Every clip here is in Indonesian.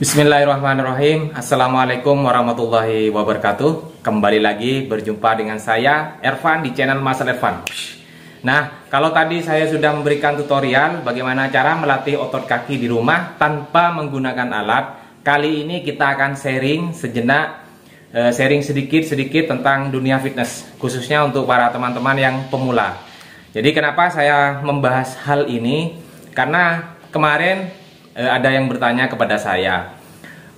Bismillahirrahmanirrahim. Assalamualaikum warahmatullahi wabarakatuh. Kembali lagi berjumpa dengan saya Ervan di channel Mas Ervan. Nah, kalau tadi saya sudah memberikan tutorial bagaimana cara melatih otot kaki di rumah tanpa menggunakan alat, kali ini kita akan sharing sejenak, sharing sedikit-sedikit tentang dunia fitness, khususnya untuk para teman-teman yang pemula. Jadi kenapa saya membahas hal ini? Karena kemarin ada yang bertanya kepada saya,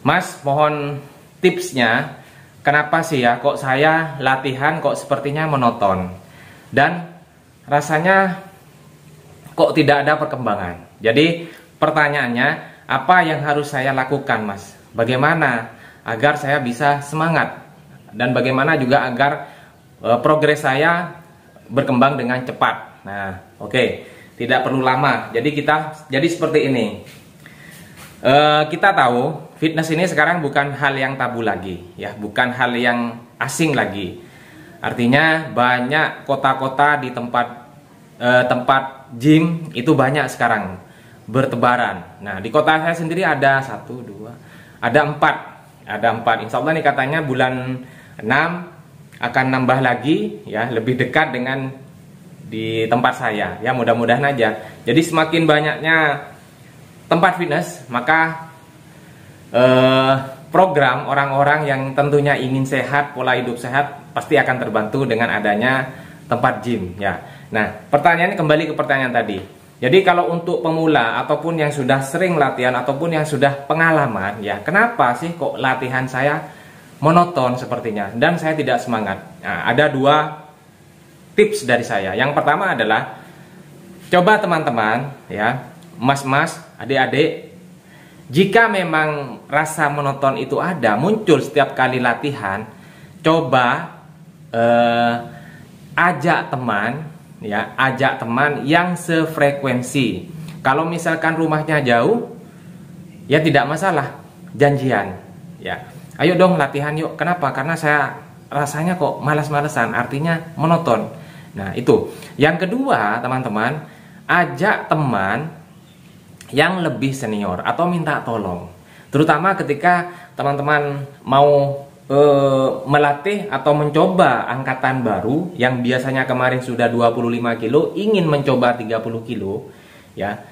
Mas, mohon tipsnya, kenapa sih ya kok saya latihan kok sepertinya monoton dan rasanya kok tidak ada perkembangan. Jadi pertanyaannya, apa yang harus saya lakukan, Mas? Bagaimana agar saya bisa semangat dan bagaimana juga agar progres saya berkembang dengan cepat. Nah, oke, tidak perlu lama. Jadi seperti ini. Kita tahu fitness ini sekarang bukan hal yang tabu lagi, ya, bukan hal yang asing lagi. Artinya banyak kota-kota di tempat gym itu banyak sekarang bertebaran. Nah, di kota saya sendiri ada 1, 2, ada 4. Insya Allah nih katanya bulan 6 akan nambah lagi, ya, lebih dekat dengan di tempat saya. Ya, mudah-mudahan aja. Jadi semakin banyaknya tempat fitness, maka program orang-orang yang tentunya ingin sehat, pola hidup sehat, pasti akan terbantu dengan adanya tempat gym, ya. Nah, pertanyaannya kembali ke pertanyaan tadi. Jadi kalau untuk pemula ataupun yang sudah sering latihan ataupun yang sudah pengalaman, ya, kenapa sih kok latihan saya monoton sepertinya dan saya tidak semangat? Nah, ada 2 tips dari saya. Yang pertama adalah coba teman-teman, ya, mas-mas, adik-adik, jika memang rasa monoton itu ada, muncul setiap kali latihan, coba ajak teman, ya, ajak teman yang sefrekuensi. Kalau misalkan rumahnya jauh, ya tidak masalah, janjian, ya, ayo dong latihan yuk. Kenapa? Karena saya rasanya kok malas-malesan, artinya monoton. Nah, itu. Yang kedua, teman-teman, ajak teman yang lebih senior atau minta tolong, terutama ketika teman-teman mau melatih atau mencoba angkatan baru yang biasanya kemarin sudah 25 kilo ingin mencoba 30 kilo, ya,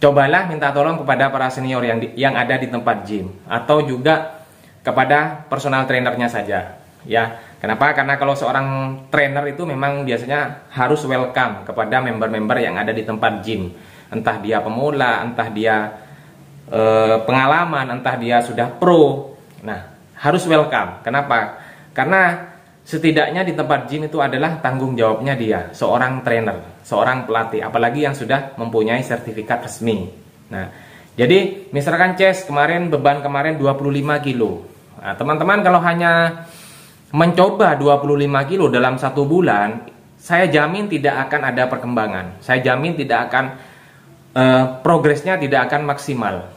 cobalah minta tolong kepada para senior yang ada di tempat gym atau juga kepada personal trainernya saja, ya. Kenapa? Karena kalau seorang trainer itu memang biasanya harus welcome kepada member-member yang ada di tempat gym. Entah dia pemula, entah dia pengalaman, entah dia sudah pro. Nah, harus welcome. Kenapa? Karena setidaknya di tempat gym itu adalah tanggung jawabnya dia, seorang trainer, seorang pelatih, apalagi yang sudah mempunyai sertifikat resmi. Nah, jadi misalkan chest kemarin, beban kemarin 25 kilo. Nah, teman-teman kalau hanya mencoba 25 kilo dalam 1 bulan, saya jamin tidak akan ada perkembangan. Saya jamin tidak akan progresnya tidak akan maksimal.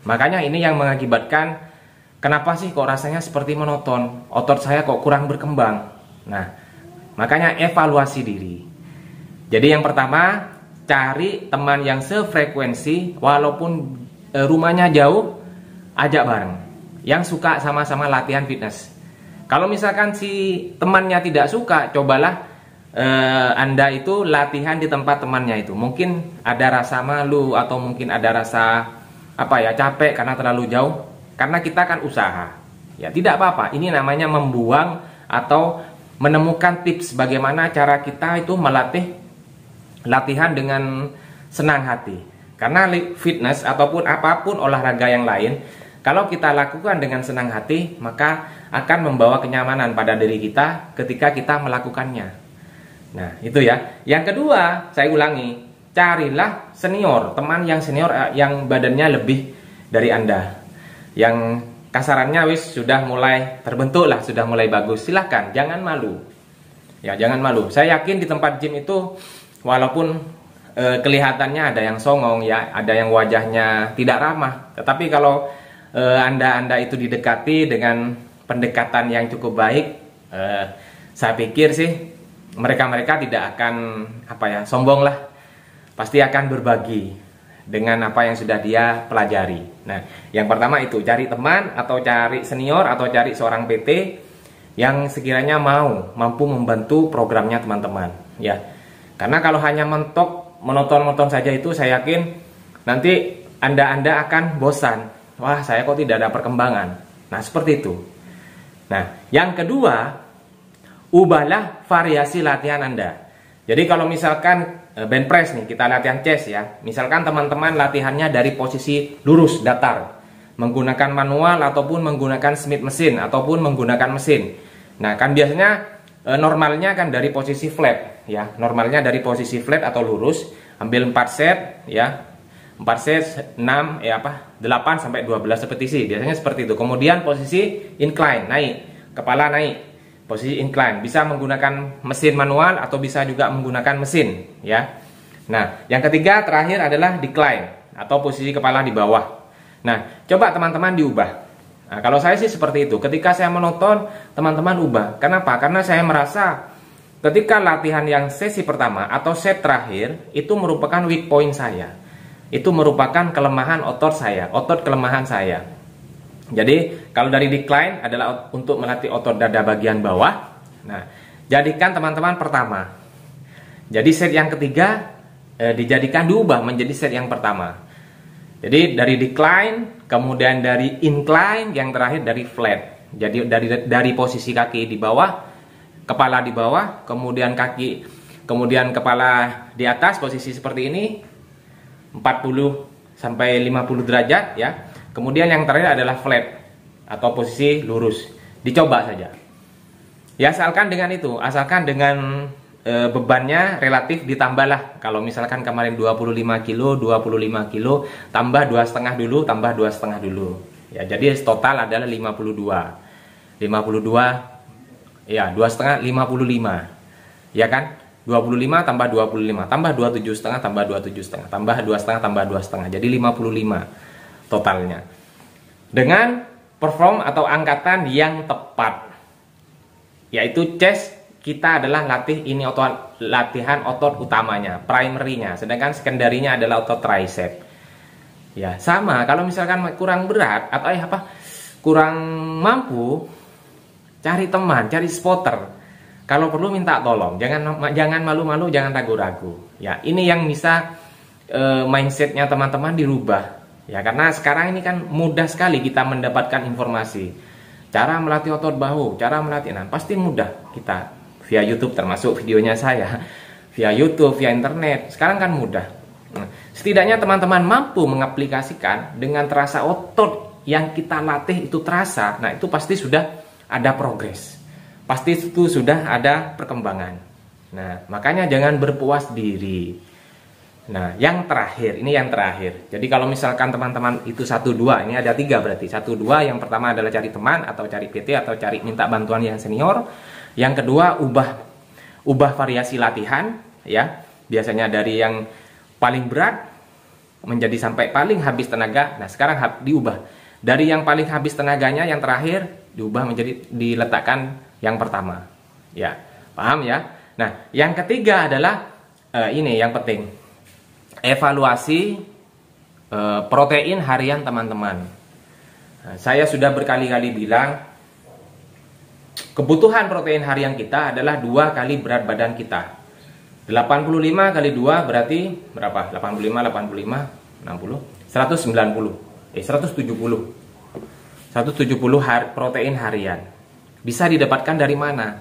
Makanya ini yang mengakibatkan kenapa sih kok rasanya seperti monoton, otot saya kok kurang berkembang. Nah, makanya evaluasi diri. Jadi yang pertama, cari teman yang sefrekuensi, walaupun rumahnya jauh, ajak bareng, yang suka sama-sama latihan fitness. Kalau misalkan si temannya tidak suka, cobalah Anda itu latihan di tempat temannya itu. Mungkin ada rasa malu atau mungkin ada rasa capek karena terlalu jauh. Karena kita kan usaha, ya, tidak apa-apa. Ini namanya membuang atau menemukan tips bagaimana cara kita itu melatih latihan dengan senang hati. Karena fitness ataupun apapun olahraga yang lain, kalau kita lakukan dengan senang hati, maka akan membawa kenyamanan pada diri kita ketika kita melakukannya. Nah, itu ya. Yang kedua, saya ulangi, carilah senior, teman yang senior, yang badannya lebih dari Anda, yang kasarannya sudah mulai terbentuk lah, sudah mulai bagus. Silahkan, jangan malu, ya, jangan malu. Saya yakin di tempat gym itu walaupun kelihatannya ada yang songong, ya, ada yang wajahnya tidak ramah, tetapi kalau anda itu didekati dengan pendekatan yang cukup baik, saya pikir sih mereka tidak akan sombong lah, pasti akan berbagi dengan apa yang sudah dia pelajari. Nah, yang pertama itu cari teman atau cari senior atau cari seorang PT yang sekiranya mampu membantu programnya teman-teman, ya. Karena kalau hanya mentok menonton saja itu, saya yakin nanti Anda akan bosan. Wah, saya kok tidak ada perkembangan. Nah, seperti itu. Nah, yang kedua, ubahlah variasi latihan Anda. Jadi kalau misalkan bench press nih, kita latihan chest ya. Misalkan teman-teman latihannya dari posisi lurus datar, menggunakan manual ataupun menggunakan Smith mesin ataupun menggunakan mesin. Nah, kan biasanya normalnya kan dari posisi flat ya. Normalnya dari posisi flat atau lurus, ambil 4 set ya. 4 set 6 8 sampai 12 repetisi. Biasanya seperti itu. Kemudian posisi incline, naik, kepala naik. Posisi incline, bisa menggunakan mesin manual atau bisa juga menggunakan mesin ya. Nah, yang ketiga terakhir adalah decline atau posisi kepala di bawah. Nah, coba teman-teman diubah. Nah, kalau saya sih seperti itu. Ketika saya menonton, teman-teman ubah. Kenapa? Karena saya merasa ketika latihan yang sesi pertama atau set terakhir itu merupakan weak point saya. Itu merupakan kelemahan otot saya, otot kelemahan saya. Jadi kalau dari decline adalah untuk melatih otot dada bagian bawah. Nah, jadikan teman-teman pertama. Jadi set yang ketiga dijadikan diubah menjadi set yang pertama. Jadi dari decline, kemudian dari incline, yang terakhir dari flat. Jadi dari posisi kaki di bawah, kepala di bawah, kemudian kaki, kemudian kepala di atas, posisi seperti ini 40 sampai 50 derajat ya. Kemudian yang terakhir adalah flat atau posisi lurus. Dicoba saja. Ya, asalkan dengan itu, asalkan dengan bebannya relatif ditambahlah. Kalau misalkan kemarin 25 kilo, 25 kilo, tambah 2,5 dulu, tambah 2,5 dulu. Ya, jadi total adalah 52. 52 ya, 2,5 55. Ya kan? 25 tambah 25, tambah 27,5 tambah 27,5, tambah 2,5 tambah 2,5. Jadi 55 totalnya, dengan perform atau angkatan yang tepat, yaitu chest kita adalah latihan otot utamanya, primary-nya, sedangkan secondary-nya adalah otot tricep. Ya, sama kalau misalkan kurang berat atau kurang mampu, cari teman, cari spotter. Kalau perlu minta tolong, jangan malu-malu, jangan ragu-ragu. Ya, ini yang bisa mindsetnya teman-teman dirubah. Ya, karena sekarang ini kan mudah sekali kita mendapatkan informasi. Cara melatih otot bahu, cara melatih, nah pasti mudah kita via YouTube, termasuk videonya saya. Via YouTube, via internet, sekarang kan mudah. Nah, setidaknya teman-teman mampu mengaplikasikan dengan terasa otot yang kita latih itu terasa. Nah, itu pasti sudah ada progres. Pasti itu sudah ada perkembangan. Nah, makanya jangan berpuas diri. Nah, yang terakhir, ini yang terakhir. Jadi kalau misalkan teman-teman itu 1-2, ini ada 3 berarti. 1-2, yang pertama adalah cari teman atau cari PT atau cari minta bantuan yang senior. Yang kedua, ubah variasi latihan ya. Biasanya dari yang paling berat menjadi sampai paling habis tenaga. Nah, sekarang diubah. Dari yang paling habis tenaganya yang terakhir diubah menjadi diletakkan yang pertama. Ya, paham ya? Nah, yang ketiga adalah ini yang penting. Evaluasi protein harian teman-teman. Nah, saya sudah berkali-kali bilang kebutuhan protein harian kita adalah 2 kali berat badan kita. 85 kali 2 berarti berapa? 85, 60, 170. 170 protein harian. Bisa didapatkan dari mana?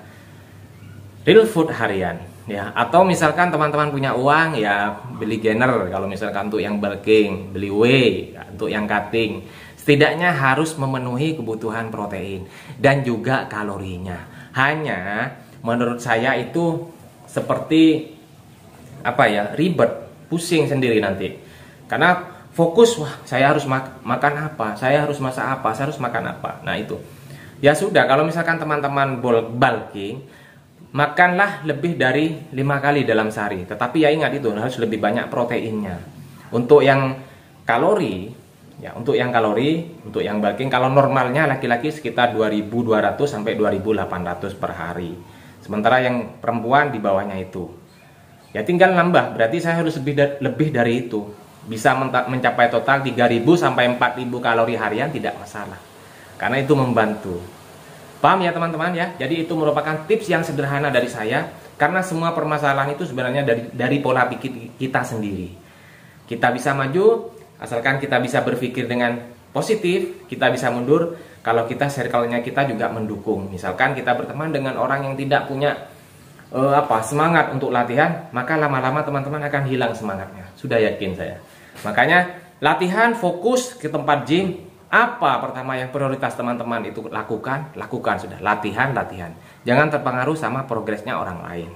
Real food harian. Ya, atau misalkan teman-teman punya uang ya beli gainer, kalau misalkan untuk yang bulking, beli whey ya, untuk yang cutting. Setidaknya harus memenuhi kebutuhan protein dan juga kalorinya. Hanya menurut saya itu seperti ribet, pusing sendiri nanti. Karena fokus, wah saya harus makan apa, saya harus masak apa, saya harus makan apa. Nah itu. Ya sudah, kalau misalkan teman-teman bulking, makanlah lebih dari 5 kali dalam sehari. Tetapi ya ingat, itu harus lebih banyak proteinnya. Untuk yang kalori, untuk yang bulking, kalau normalnya laki-laki sekitar 2.200 sampai 2.800 per hari. Sementara yang perempuan di bawahnya itu. Ya tinggal nambah, berarti saya harus lebih dari itu. bisa mencapai total 3.000 sampai 4.000 kalori harian tidak masalah. Karena itu membantu. Paham ya teman-teman ya? Jadi itu merupakan tips yang sederhana dari saya. Karena semua permasalahan itu sebenarnya dari pola pikir kita sendiri. Kita bisa maju asalkan kita bisa berpikir dengan positif, kita bisa mundur kalau kita circle-nya kita juga mendukung. Misalkan kita berteman dengan orang yang tidak punya semangat untuk latihan, maka lama-lama teman-teman akan hilang semangatnya. Sudah yakin saya. Makanya latihan fokus ke tempat gym. Apa pertama yang prioritas teman-teman itu lakukan sudah. Latihan. Jangan terpengaruh sama progresnya orang lain.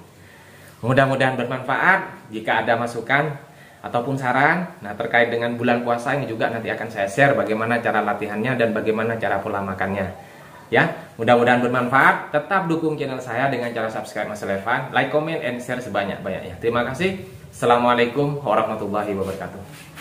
Mudah-mudahan bermanfaat. Jika ada masukan ataupun saran, nah terkait dengan bulan puasa ini juga nanti akan saya share bagaimana cara latihannya dan bagaimana cara pola makannya. Ya, mudah-mudahan bermanfaat. Tetap dukung channel saya dengan cara subscribe Mas Levan, like, comment, and share sebanyak-banyaknya. Terima kasih. Assalamualaikum warahmatullahi wabarakatuh.